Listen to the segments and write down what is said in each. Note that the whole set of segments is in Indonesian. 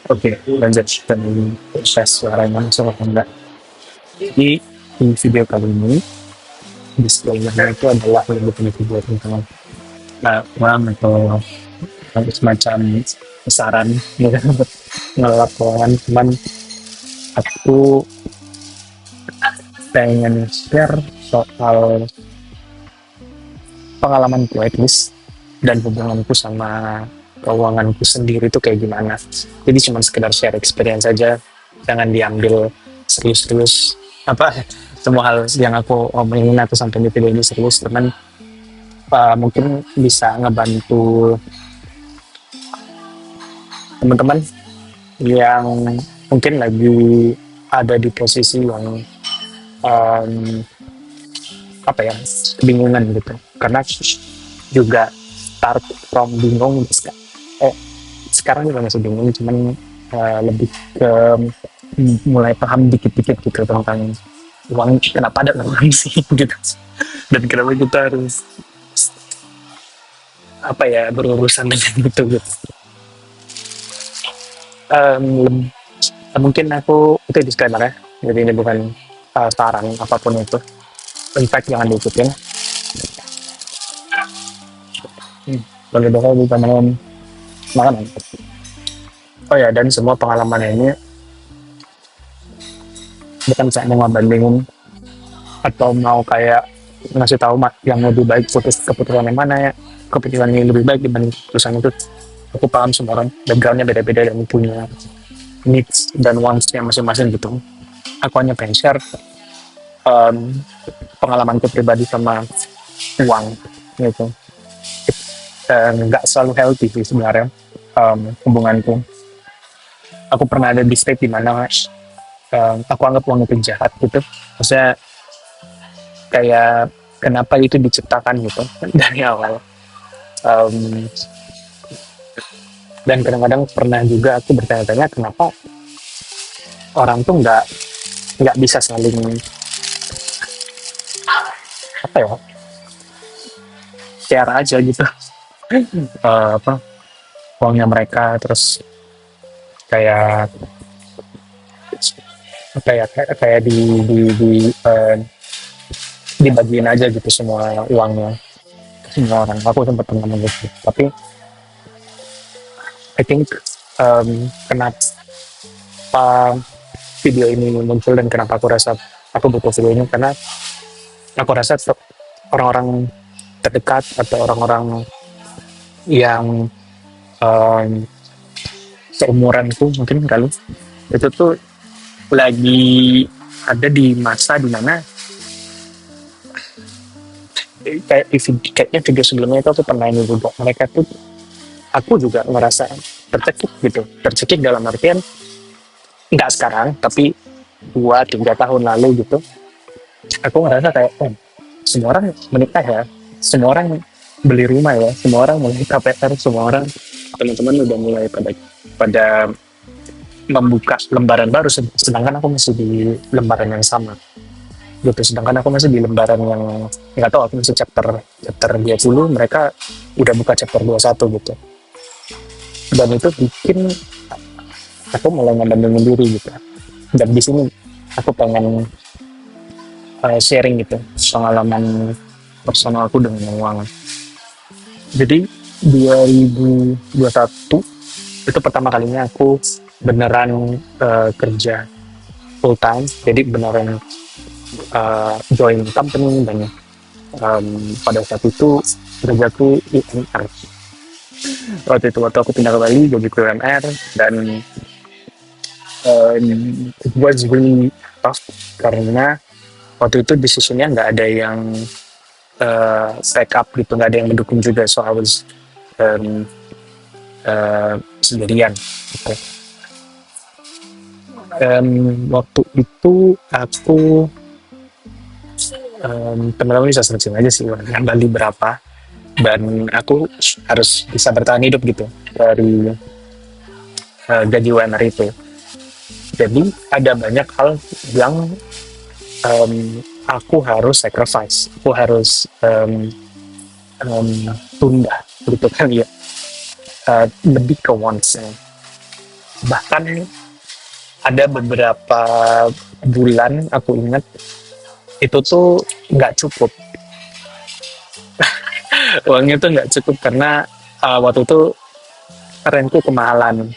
Oke, lanjut dan tes suaranya masuk atau enggak. Jadi di video kali ini disclaimer itu adalah lebih dari video tentang uang atau semacam saran gitu ngelap keuangan, cuman aku pengen share soal pengalamanku at least dan hubunganku sama keuanganku sendiri itu kayak gimana. Jadi cuma sekedar share experience aja, jangan diambil serius-serius apa semua hal yang aku omongin atau sampai di video ini serius, teman mungkin bisa ngebantu teman-teman yang mungkin lagi ada di posisi yang um, apa ya, kebingungan gitu, karena juga start from bingung eh, sekarang juga masih bingung, cuman lebih ke mulai paham dikit-dikit gitu tentang uang, kenapa ada uang sih gitu, dan kenapa kita harus apa ya berurusan dengan itu gitu. Lem- Mungkin aku itu disclaimer ya, jadi ini bukan saran apapun itu, in fact jangan diikutin. Boleh bakal di teman makanan. Oh ya, dan semua pengalaman ini bukan saya mau ngebandingin atau mau kayak ngasih tahu yang lebih baik keputusan yang mana ya, keputusan ini lebih baik dibanding keputusan itu. Aku paham semua orang backgroundnya beda-beda dan punya needs dan wants-nya masing-masing gitu. Aku hanya pengen share um, pengalamanku pribadi sama uang gitu. Nggak selalu healthy sih sebenarnya hubunganku. Aku pernah ada di state di mana aku anggap uang itu jahat gitu. Maksudnya kayak kenapa itu diciptakan gitu dari awal. Um, dan kadang-kadang pernah juga aku bertanya-tanya kenapa orang tuh nggak bisa saling apa ya, share aja gitu. Apa uangnya mereka, terus kayak kayak dibagiin aja gitu semua uangnya ke semua orang. Aku sempat pernah gitu, tapi I think kenapa video ini muncul dan kenapa aku rasa aku butuh video ini, karena aku rasa orang-orang terdekat atau orang-orang yang um, seumuranku mungkin kali itu tuh lagi ada di masa dimana kayaknya video sebelumnya itu aku pernah ini juga, mereka tuh aku juga ngerasa tercekik gitu, tercekik dalam artian nggak sekarang tapi 2-3 tahun lalu gitu. Aku ngerasa kayak semua orang menikah ya, semua orang beli rumah ya, semua orang mulai KPR, semua orang teman-teman udah mulai pada membuka lembaran baru, sedangkan aku masih di lembaran yang sama gitu. Sedangkan aku masih di lembaran yang nggak tahu, aku masih chapter 20, mereka udah buka chapter 21 gitu. Dan itu bikin aku mulai ngebandingin diri gitu. Dan di sini aku pengen sharing gitu pengalaman personalku dengan uang. Jadi 2021 itu pertama kalinya aku beneran kerja full time, jadi beneran join company. Dan pada saat itu kerjaku UMR. Waktu aku pindah ke Bali jadi UMR, dan it was really tough karena waktu itu decisionnya nggak ada yang backup gitu, nggak ada yang mendukung juga, so I was sendirian gitu. Waktu itu aku teman-teman bisa searching aja sih yang Bali berapa, dan aku harus bisa bertahan hidup gitu dari gaji UMR itu. Jadi ada banyak hal yang aku harus sacrifice, aku harus tunda gitu kan ya. Lebih ke wants. Bahkan ada beberapa bulan aku ingat itu tuh nggak cukup, uangnya tuh nggak cukup karena waktu itu rentku kemahalan.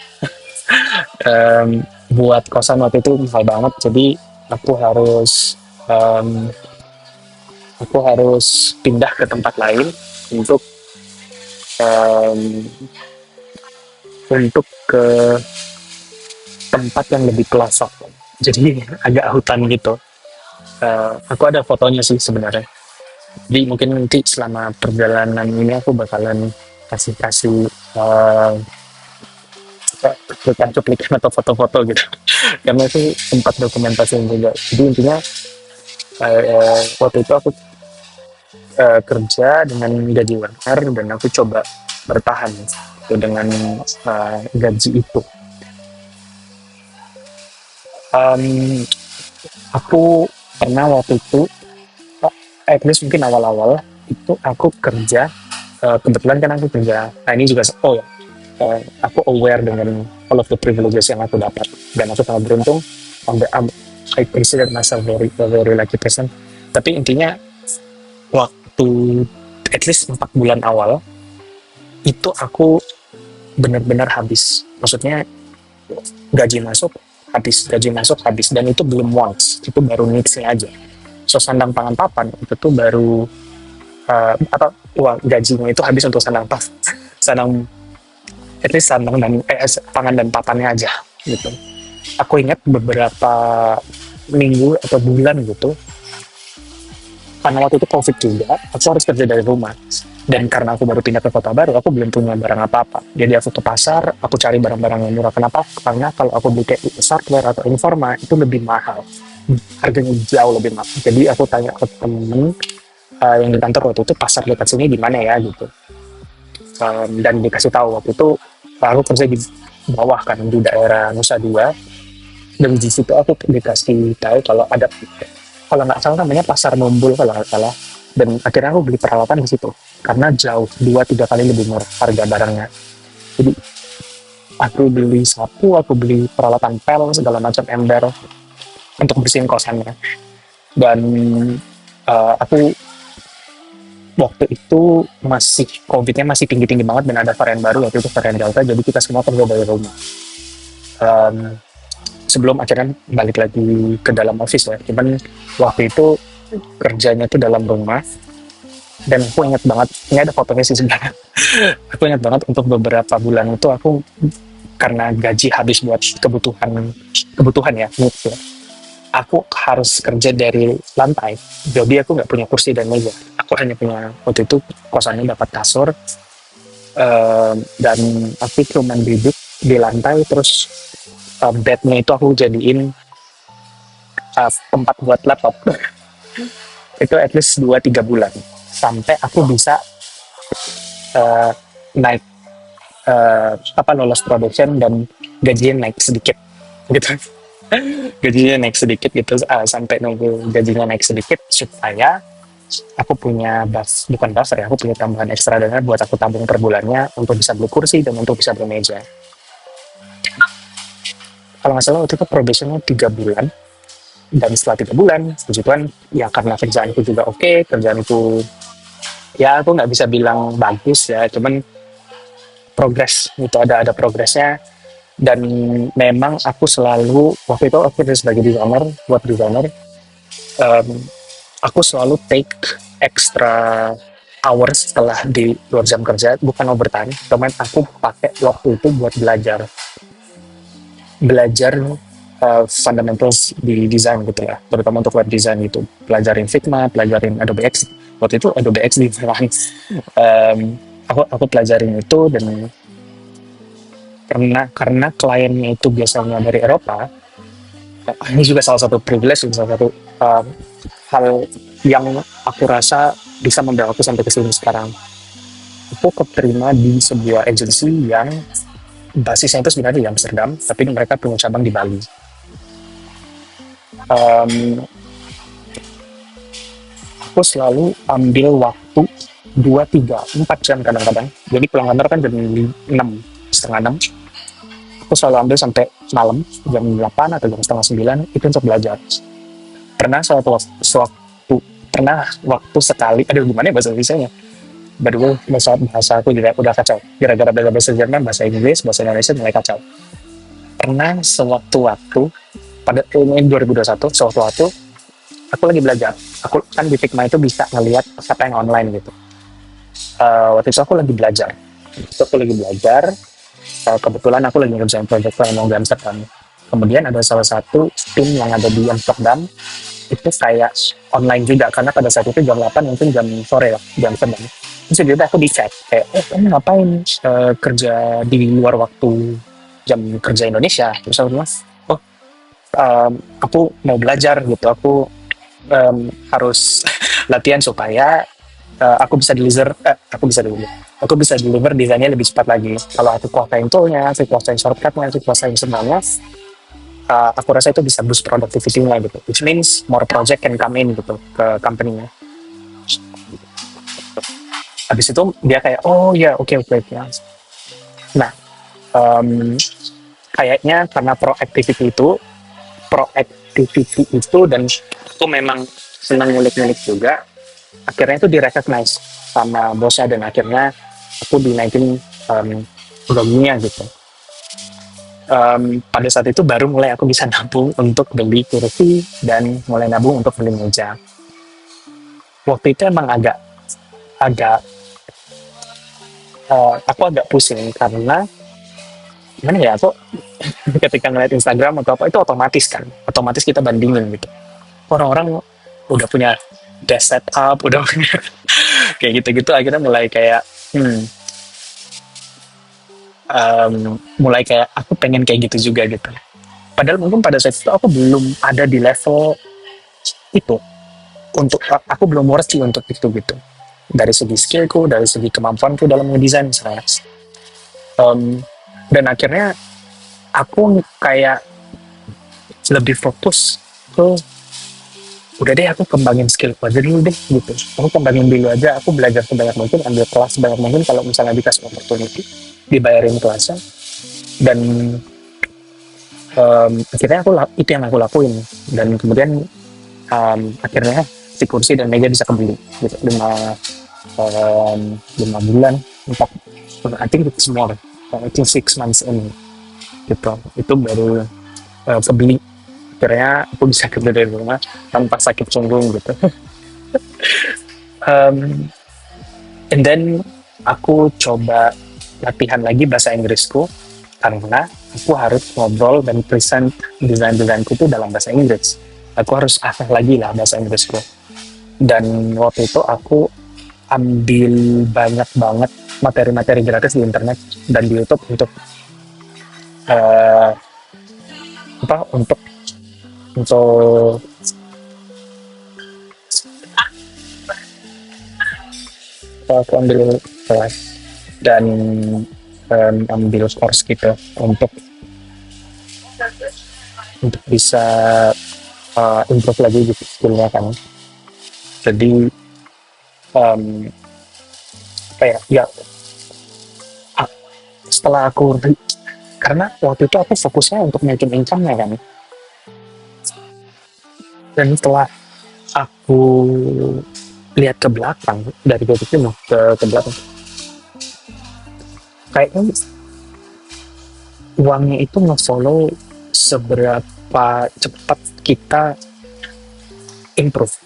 Buat kosan waktu itu mahal banget, jadi aku harus em, aku harus pindah ke tempat lain untuk em, untuk ke tempat yang lebih pelosok, jadi agak hutan gitu. Aku ada fotonya sih sebenarnya, jadi mungkin nanti selama perjalanan ini aku bakalan kasih kasih uh, cuplikan atau foto-foto gitu karena itu tempat dokumentasi juga. Jadi intinya waktu itu aku kerja dengan gaji UMR dan aku coba bertahan gitu, dengan gaji itu. Um, aku pernah waktu itu, at least mungkin awal-awal itu aku kerja, kebetulan kan aku kerja, nah ini juga, oh ya, aku aware dengan all of the privileges yang aku dapat dan aku sangat beruntung. I consider myself very lucky person. Tapi intinya waktu at least 4 bulan awal itu aku benar-benar habis. Maksudnya gaji masuk habis, dan itu belum wants, itu baru needs-nya aja. So sandang pangan papan itu tuh baru apa, uang gajinya itu habis untuk sandang papan, sandang, at least sandang dan pangan dan papannya aja gitu. Aku ingat beberapa minggu atau bulan gitu, karena waktu itu COVID juga, aku harus kerja dari rumah. Dan karena aku baru pindah ke kota baru, aku belum punya barang apa-apa. Jadi aku ke pasar, aku cari barang-barang yang murah. Kenapa? Karena kalau aku beli kayak hardware atau Informa, itu lebih mahal. Harganya jauh lebih mahal. Jadi aku tanya ke temen yang di kantor waktu itu, pasar dekat sini di mana ya gitu. Dan dikasih tahu waktu itu, aku kerja di bawah kan, di daerah Nusa Dua. Dan di situ aku dikasih tahu kalau nggak salah namanya Pasar Mumbul kalau nggak salah. Dan akhirnya aku beli peralatan di situ karena jauh 2-3 kali lebih murah harga barangnya. Jadi aku beli sapu, aku beli peralatan pel segala macam, ember untuk bersihin kosannya. Dan aku waktu itu masih COVID-nya masih tinggi-tinggi banget dan ada varian baru waktu itu, varian Delta, jadi kita semua kerja dari rumah. Um, Sebelum akhirnya balik lagi ke dalam office ya, cuman waktu itu kerjanya tuh dalam rumah. Dan aku ingat banget, ini ada fotonya sih sebenarnya. Aku ingat banget untuk beberapa bulan itu aku, karena gaji habis buat kebutuhan kebutuhan ya, needs ya, aku harus kerja dari lantai. Jadi aku nggak punya kursi dan meja, aku hanya punya, waktu itu kosannya dapat kasur, dan aku cuma duduk di lantai. Terus bednya itu aku jadiin tempat buat laptop. Itu at least 2-3 bulan sampai aku bisa uh, naik, lolos production dan gajinya naik sedikit gitu. Gajinya naik sedikit gitu, sampai nunggu gajinya naik sedikit supaya aku punya bukan buffer ya, aku punya tambahan ekstra dana buat aku tabung per bulannya untuk bisa beli kursi dan untuk bisa beli meja. Kalau nggak salah waktu itu probationnya 3 bulan, dan setelah 3 bulan puji Tuhan ya, karena kerjaanku juga oke, kerjaanku ya aku nggak bisa bilang bagus ya, cuman progres itu, ada progresnya. Dan memang aku selalu, waktu itu aku kerja sebagai designer, buat designer, em, aku selalu take extra hours setelah di luar jam kerja, bukan overtime, cuman aku pakai waktu itu buat belajar belajar fundamentals di desain gitu ya, terutama untuk web design gitu, pelajarin Figma, pelajarin Adobe X. Waktu itu Adobe X di aku pelajarin itu. Dan karena kliennya itu biasanya dari Eropa, ini juga salah satu privilege, salah satu hal yang aku rasa bisa membawa aku sampai ke sini sekarang. Aku keterima di sebuah agensi yang basisnya itu sebenarnya di Amsterdam, tapi mereka punya cabang di Bali. Aku selalu ambil waktu 2, 3, 4 jam kadang-kadang. Jadi pulang kantor kan jam 6, setengah 6. Aku aku selalu ambil sampai malam jam 8 atau jam setengah 9 itu untuk belajar. Pernah sewaktu pernah waktu sekali, aduh gimana ya bahasa Indonesia. Baru bahasa aku juga udah kacau. Gara-gara belajar bahasa Jerman, bahasa Inggris, bahasa Indonesia mulai kacau. Pernah sewaktu-waktu pada tahun 2021, sewaktu-waktu aku lagi belajar. Aku kan di Figma itu bisa ngelihat apa yang online gitu. Waktu itu aku lagi belajar. Kebetulan aku lagi ngerjain project yang di Amsterdam. Kemudian ada salah satu tim yang ada di Amsterdam itu kayak online juga karena pada saat itu jam 8 mungkin jam sore ya di Amsterdam. Terus jadi aku di chat kayak kamu ngapain kerja di luar waktu jam kerja Indonesia. Terus aku bilang oh aku mau belajar gitu, aku harus latihan supaya aku bisa deliver desainnya lebih cepat lagi. Kalau aku kuasain toolnya, aku kuasain shortcutnya, aku kuasain semuanya, aku rasa itu bisa boost productivity-nya gitu. Which means more project can come in gitu ke company-nya. Habis itu dia kayak, oh ya oke. Nah, um, kayaknya karena proactivity itu dan aku memang senang ngulik-ngulik juga, akhirnya itu direcognize sama bosnya dan akhirnya aku dinaikin gajinya gitu. Pada saat itu baru mulai aku bisa nabung untuk beli kursi dan mulai nabung untuk beli meja. Waktu itu emang agak aku agak pusing karena gimana ya, aku ketika ngeliat Instagram atau apa itu otomatis kita bandingin gitu. Orang-orang udah punya desk setup, udah punya kayak gitu-gitu, akhirnya mulai kayak mulai kayak aku pengen kayak gitu juga gitu. Padahal mungkin pada saat itu aku belum ada di level itu, untuk aku belum worthy untuk itu gitu. Dari segi skillku, dari segi kemampuanku dalam ngedesain misalnya. Dan akhirnya aku kayak lebih fokus ke udah deh aku kembangin skillku aja dulu deh gitu. Aku kembangin dulu aja, aku belajar sebanyak mungkin, ambil kelas sebanyak mungkin kalau misalnya dikasih opportunity, dibayarin kelasnya. Dan akhirnya itu yang aku lakuin. Dan kemudian akhirnya si kursi dan meja bisa kebeli gitu. 5 bulan, 4, I think it's more, I think 6 months in gitu, itu baru kebeli. Akhirnya aku bisa kerja dari rumah tanpa sakit punggung gitu. And then aku coba latihan lagi bahasa Inggrisku karena aku harus ngobrol dan present desain-desainku tuh dalam bahasa Inggris. Aku harus asah lagi lah bahasa Inggrisku. Dan waktu itu aku ambil banyak banget materi-materi gratis di internet dan di YouTube untuk uh, apa untuk aku ambil kelas dan ambil course gitu untuk bisa improve lagi gitu skillnya kan. Jadi apa ya setelah aku karena waktu itu aku fokusnya untuk making income-nya kan, dan setelah aku lihat ke belakang dari titik itu ke belakang, kayaknya uangnya itu nge-follow seberapa cepat kita improve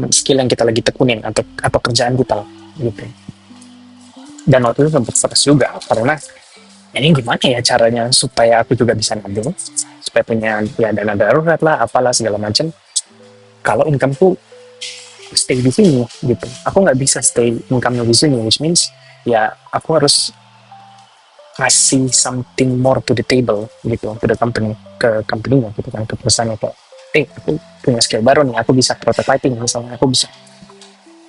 skill yang kita lagi tekunin atau kerjaan kita gitu. Dan waktu itu sempat stres juga karena ini gimana ya caranya supaya aku juga bisa nabung, supaya punya ya dana darurat lah, apalah segala macam. Kalau incomeku stay di sini gitu, aku nggak bisa stay income-nya di sini, which means ya aku harus kasih something more to the table gitu, to the company, ke company-nya gitu kan, ke perusahaannya kayak aku punya skill baru nih, aku bisa prototyping misalnya,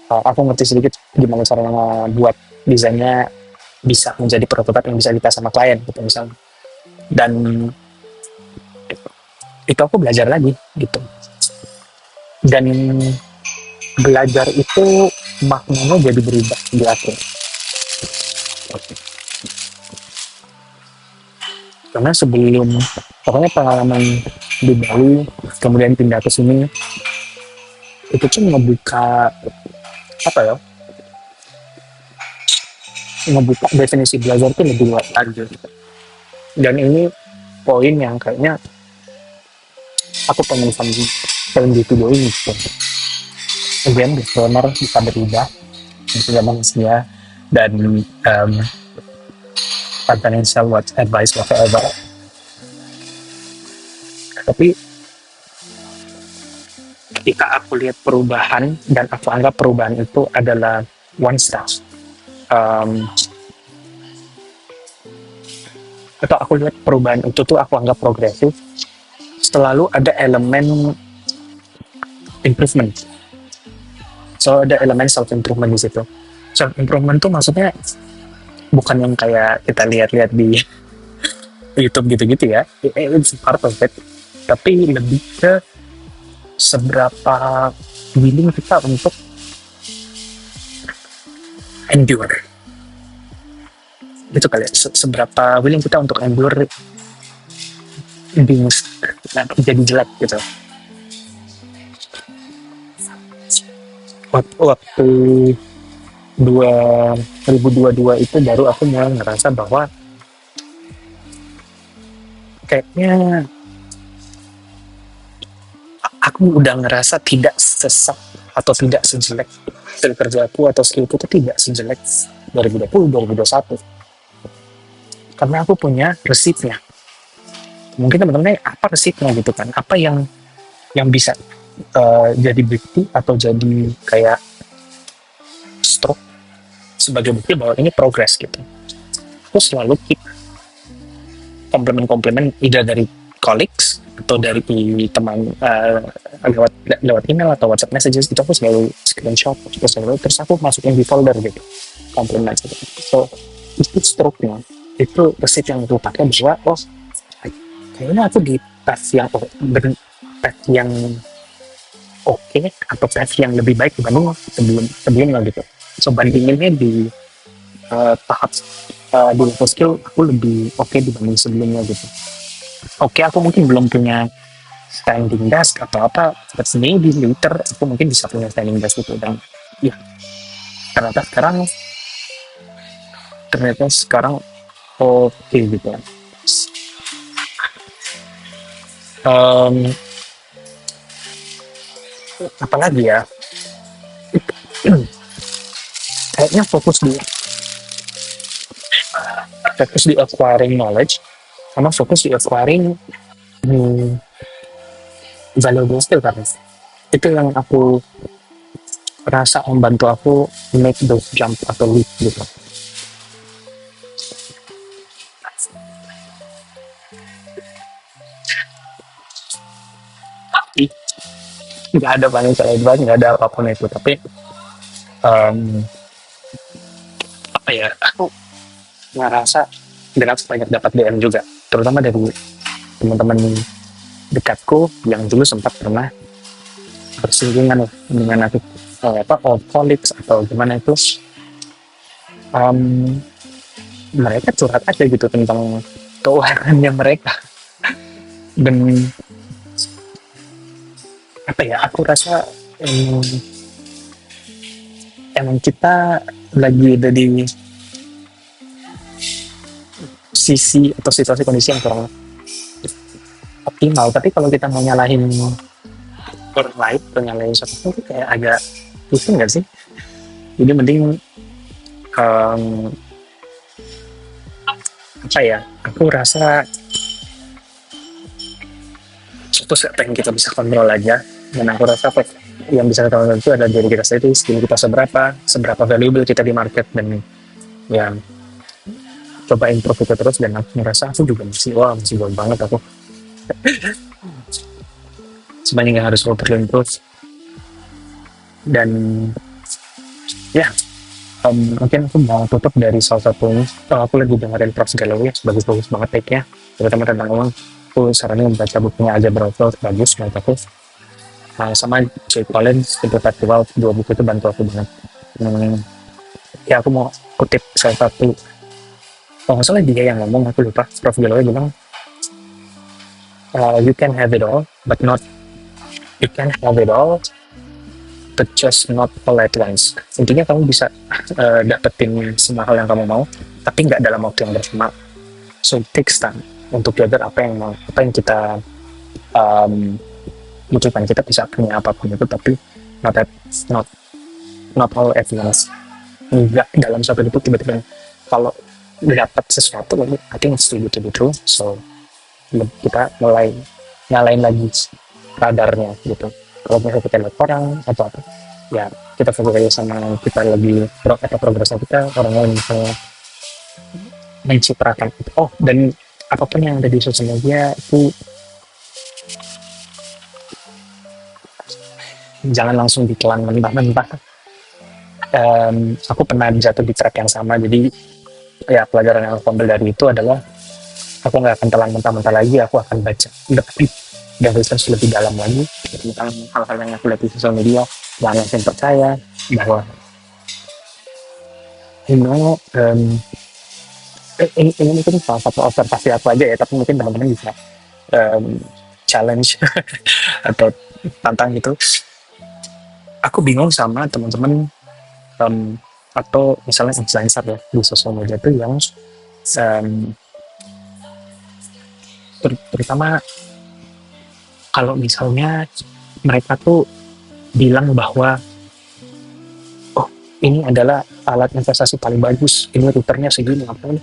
aku ngerti sedikit gimana caranya buat desainnya bisa menjadi prototipe yang bisa dites sama klien gitu misalnya. Dan itu aku belajar lagi gitu. Dan belajar itu maknanya jadi berubah di aku. Karena sebelum pokoknya pengalaman di Bali kemudian pindah ke sini itu tuh ngebuka apa ya, ngebuka definisi belajar tuh lebih luas lagi. Dan ini poin yang kayaknya aku pengen divideoin gitu. Again, disclaimer bisa berubah, bisa manusia, dan financial what advice whatever. Tapi ketika aku lihat perubahan dan aku anggap perubahan itu adalah one step, um, atau aku lihat perubahan itu tuh aku anggap progresif, selalu ada elemen improvement. So ada elemen self improvement di situ. Self improvement tuh maksudnya bukan yang kayak kita lihat-lihat di YouTube gitu-gitu ya. It's part of it. Tapi lebih ke seberapa willing kita untuk endure. Itu kali ya, seberapa willing kita untuk endure being jadi jelek gitu. Waktu 2022 itu baru aku mulai ngerasa bahwa kayaknya aku udah ngerasa tidak sesak atau tidak sejelek skill kerjaku atau skillku itu tidak sejelek 2020 2021 karena aku punya resipnya. Mungkin teman-teman apa resipnya gitu kan, apa yang bisa jadi bukti atau jadi kayak stroke sebagai bukti bahwa ini progress gitu. Aku selalu keep komplimen-komplimen either dari colleagues atau dari teman lewat lewat email atau WhatsApp messages, itu aku selalu screenshot terus aku masukin di folder gitu komplimen gitu. So itu stroke-nya, itu resep yang aku pakai bahwa oh kayaknya aku di path yang path yang oke atau path yang lebih baik dibanding sebelumnya gitu. So bandinginnya di tahap di level skill aku lebih oke dibanding sebelumnya gitu. Oke, aku mungkin belum punya standing desk atau apa, but maybe later aku mungkin bisa punya standing desk gitu. Dan ya ternyata sekarang oke gitu. Um, Apalagi ya, kayaknya fokus di acquiring knowledge sama fokus di acquiring hmm, valuable skill kan. Itu yang aku rasa membantu aku make those jump atau leap gitu. Tapi nggak ada financial advice, nggak ada apapun itu. Tapi um, apa ya, aku ngerasa dan aku banyak dapat DM juga, terutama dari teman-teman dekatku yang dulu sempat pernah bersinggungan dengan aku, old colleagues atau gimana itu, um, mereka curhat aja gitu tentang keuangannya mereka. Dan apa ya, aku rasa emang kita lagi ada di sisi atau situasi kondisi yang kurang optimal. Tapi kalau kita mau nyalahin orang lain atau nyalahin sesuatu itu kayak agak pusing nggak sih? Jadi mending um, apa ya, aku rasa fokus apa yang kita bisa kontrol aja. Dan aku rasa yang bisa kita kontrol itu adalah diri kita sendiri, skill kita seberapa valuable kita di market, dan ya coba improve itu terus. Dan aku ngerasa aku juga masih jauh banget aku sebanyak yang harus overload terus. Dan ya mungkin aku mau tutup dari salah satu aku lagi dengerin Prof Galloway, bagus-bagus banget take-nya, terutama tentang uang. Aku saranin membaca bukunya aja Brothel, bagus menurut aku. sama Joy Collins Simple Festival, dua buku itu bantu aku banget. Hmm, ya aku mau kutip salah satu, kalau nggak salah dia yang ngomong, aku lupa, Prof. Galoy bilang, you can have it all but not, you can have it all but just not all at once. Intinya kamu bisa dapetin semua hal yang kamu mau, tapi nggak dalam waktu yang bersamaan. So it takes time untuk gather apa yang kita um, butuhkan. Kita bisa punya apapun itu, tapi not at, not not all at once. Nggak dalam satu itu tiba-tiba kalau dapat sesuatu, I think it's too good to be true. So kita mulai nyalain lagi radarnya gitu. Kalau misalnya kita lihat orang atau apa, ya kita fokus aja sama kita lagi atau progresnya kita. Orang lain misalnya mencitrakan itu, oh, dan apapun yang ada di sosial media itu jangan langsung ditelan mentah-mentah. Aku pernah jatuh di track yang sama, jadi ya pelajaran yang aku ambil dari itu adalah aku nggak akan telan mentah-mentah lagi, aku akan baca lebih dan research lebih dalam lagi tentang hal-hal yang aku lihat di sosial media. Jangan langsung percaya bahwa you know, ini mungkin salah satu observasi aku aja ya, tapi mungkin teman-teman bisa challenge atau tantang gitu. Aku bingung sama teman-teman atau misalnya influencer ya di sosial media itu yang terutama kalau misalnya mereka tuh bilang bahwa oh, ini adalah alat investasi paling bagus, ini returnnya segini apa ini,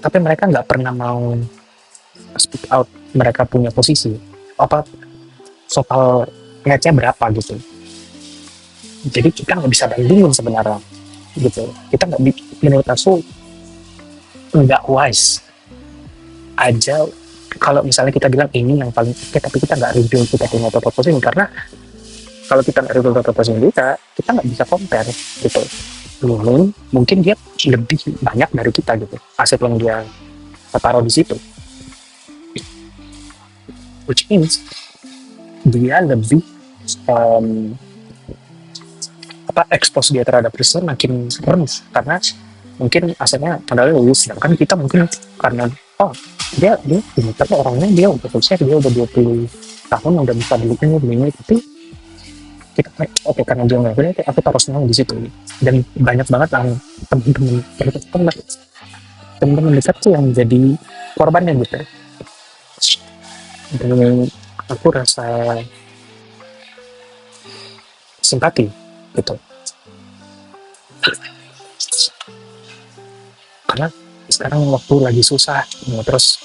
tapi mereka nggak pernah mau speak out mereka punya posisi apa, total netnya berapa gitu. Jadi kita nggak bisa bandingin sebenarnya gitu. Kita nggak, menurut aku nggak wise aja kalau misalnya kita bilang ini yang paling oke, tapi kita nggak review kita punya total position, karena kalau kita nggak review total position kita nggak bisa compare gitu. Mungkin dia lebih banyak dari kita gitu aset yang dia taruh di situ, which means dia lebih expose dia terhadap risk makin rendah, karena mungkin asetnya padahal lulus, sedangkan kita mungkin karena oh dia tapi orangnya dia udah sukses, dia udah 20 tahun udah bisa beli ini, tapi kita oke, karena dia nggak beli, aku taruh senang di situ. Dan banyak banget yang teman-teman dekat tuh yang jadi korbannya gitu. Dan aku rasa simpati gitu, karena sekarang waktu lagi susah, terus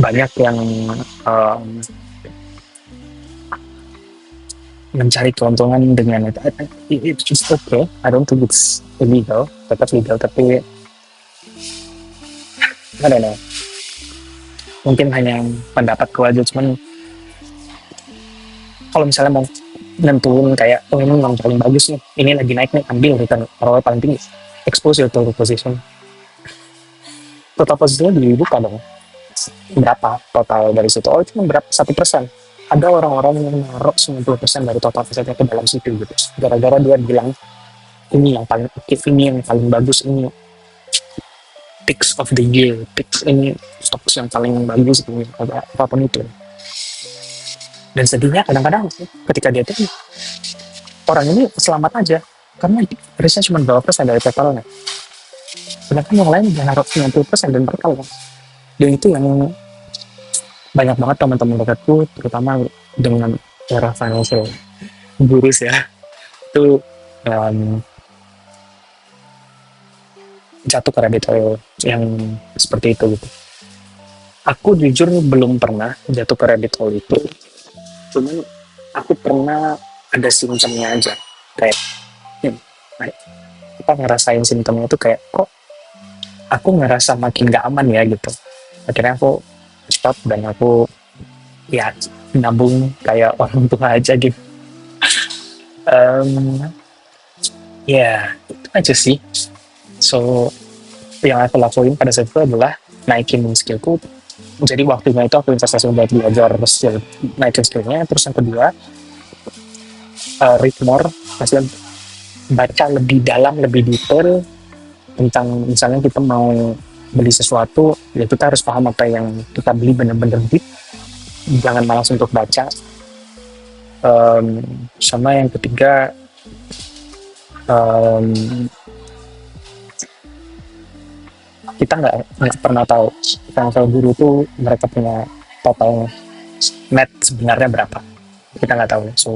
banyak yang mencari keuntungan dengan itu. It's okay, I don't think it's illegal, tetap legal, tapi I don't know, mungkin hanya pendapatku aja. Cuman kalau misalnya mau nentuin kayak oh ini yang paling bagus nih, ini lagi naik nih, ambil return ROI paling tinggi, expose your total position. Total positionnya dibuka dong, berapa total dari situ, oh cuma berapa, 1%. Ada orang-orang yang naruh 90% dari total asetnya ke dalam situ gitu, gara-gara dia bilang ini yang paling aktif, ini yang paling bagus, ini picks of the year, picks ini stocks yang paling bagus, ini apapun itu. Dan sedihnya kadang-kadang ketika dia tuh orang ini selamat aja karena risknya cuma berapa persen dari totalnya, sedangkan yang lain udah naruh 90% dan berkal. Dan itu yang banyak banget teman-teman dekatku, terutama dengan era financial gurus ya, itu jatuh ke rabbit hole yang seperti itu gitu. Aku jujur belum pernah jatuh ke rabbit hole itu, cuman aku pernah ada simptomnya aja, kayak apa, ngerasain simptomnya itu kayak kok aku ngerasa makin gak aman ya gitu. Akhirnya aku stop dan aku ya nabung kayak orang tua aja gitu. Ya itu aja sih. So yang aku lakuin pada saat itu adalah naikin skillku Jadi waktunya itu aku investasi buat belajar skill, naikin skillnya. Terus yang kedua, read more, maksudnya baca lebih dalam, lebih detail tentang misalnya kita mau beli sesuatu, ya kita harus paham apa yang kita beli benar-benar deep, jangan malas untuk baca. Em, Sama yang ketiga, em, kita nggak pernah tahu, kalau guru tuh mereka punya total net sebenarnya berapa, kita nggak tahu. So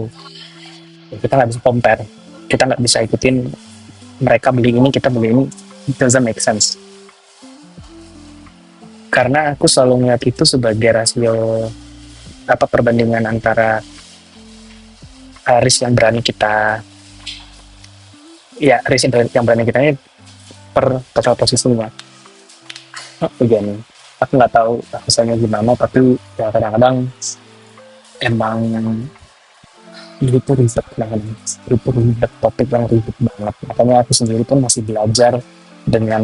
kita nggak bisa compare, kita nggak bisa ikutin mereka beli ini, kita beli ini. It doesn't make sense, karena aku selalu melihat itu sebagai rasio, apa, perbandingan antara risk yang berani kita, ya risk yang berani kita ini per total posisinya. Again, aku nggak tahu hasilnya gimana, tapi ya kadang-kadang emang itu ribet banget, itu ribet, topik yang ribet banget. Makanya aku sendiri pun masih belajar dengan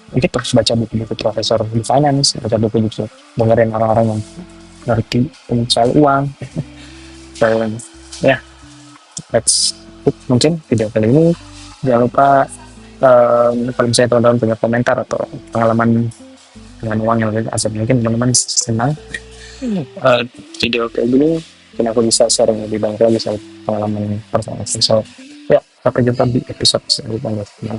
mungkin terus baca buku-buku profesor di finance, baca buku-buku, dengerin orang-orang yang ngerti soal uang. So ya, that's it mungkin video kali ini. Jangan lupa, kalau misalnya teman-teman punya komentar atau pengalaman dengan uang yang lebih asik, mungkin teman-teman senang video kayak gini, mungkin aku bisa sharing lebih banyak lagi soal pengalaman personal. So ya, sampai jumpa di episode selanjutnya.